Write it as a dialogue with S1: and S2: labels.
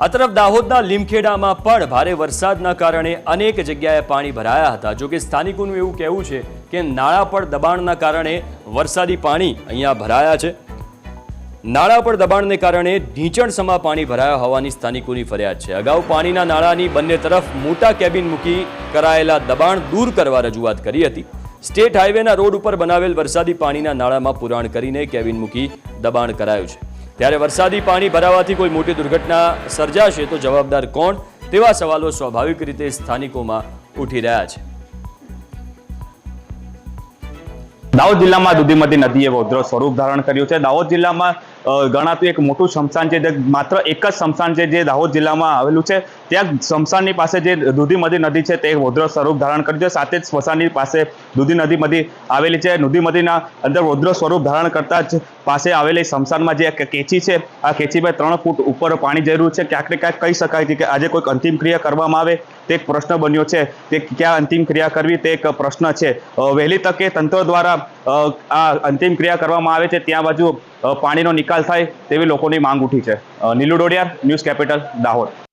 S1: આ તરફ દાહોદના લીમખેડામાં પણ ભારે વરસાદના કારણે અનેક જગ્યાએ પાણી ભરાયા હતા। જો કે સ્થાનિકોનું એવું કહેવું છે કે નાળા પર દબાણના કારણે વરસાદી પાણી અહીંયા ભરાયા છે। નાળા પર દબાણને કારણે ઢીંચણસમા પાણી ભરાયા હોવાની સ્થાનિકોની ફરિયાદ છે। અગાઉ પાણીના નાળાની બંને તરફ મોટા કેબિન મૂકી કરાયેલા દબાણ દૂર કરવા રજૂઆત કરી હતી। સ્ટેટ હાઈવેના રોડ ઉપર બનાવેલ વરસાદી પાણીના નાળામાં પુરાણ કરીને કેબિન મૂકી દબાણ કરાયું છે। ત્યારે વરસાદી પાણી ભરાવાથી કોઈ મોટી દુર્ઘટના સર્જાશે તો જવાબદાર કોણ તેવા સવાલો સ્વાભાવિક રીતે સ્થાનિકોમાં ઉઠી રહ્યા છે।
S2: દાહોદ જિલ્લામાં દૂધીમતી નદીએ રૌદ્ર સ્વરૂપ ધારણ કર્યું છે। દાહોદ જિલ્લામાં ગણાતું એક મોટું સ્મશાન છે, માત્ર એક જ સ્મશાન છે જે દાહોદ જિલ્લામાં આવેલું છે। ત્યાં સ્મશાનની પાસે જે દૂધીમતી નદી છે તે રૌદ્ર સ્વરૂપ ધારણ કર્યું છે। સાથે જ સ્મશાનની પાસે દૂધી નદી આવેલી છે। દૂધીમતીના અંદર રૌદ્ર સ્વરૂપ ધારણ કરતા જ પાસે આવેલી સ્મશાનમાં જે કેચી છે, આ કેચીમાં 3 ફૂટ ઉપર પાણી જઈ રહ્યું છે। ક્યાંક ને ક્યાંક કહી શકાય છે કે આજે કોઈક અંતિમ ક્રિયા કરવામાં આવે તે એક પ્રશ્ન બન્યો છે। તે ક્યાં અંતિમ ક્રિયા કરવી તે એક પ્રશ્ન છે। વહેલી તકે તંત્ર દ્વારા આ અંતિમ ક્રિયા કરવામાં આવે છે, ત્યાં બાજુ પાણીનો નિકાલ થાય તેવી લોકોની માંગ ઉઠી છે। Neelu Dodiyar, news capital, Dahod.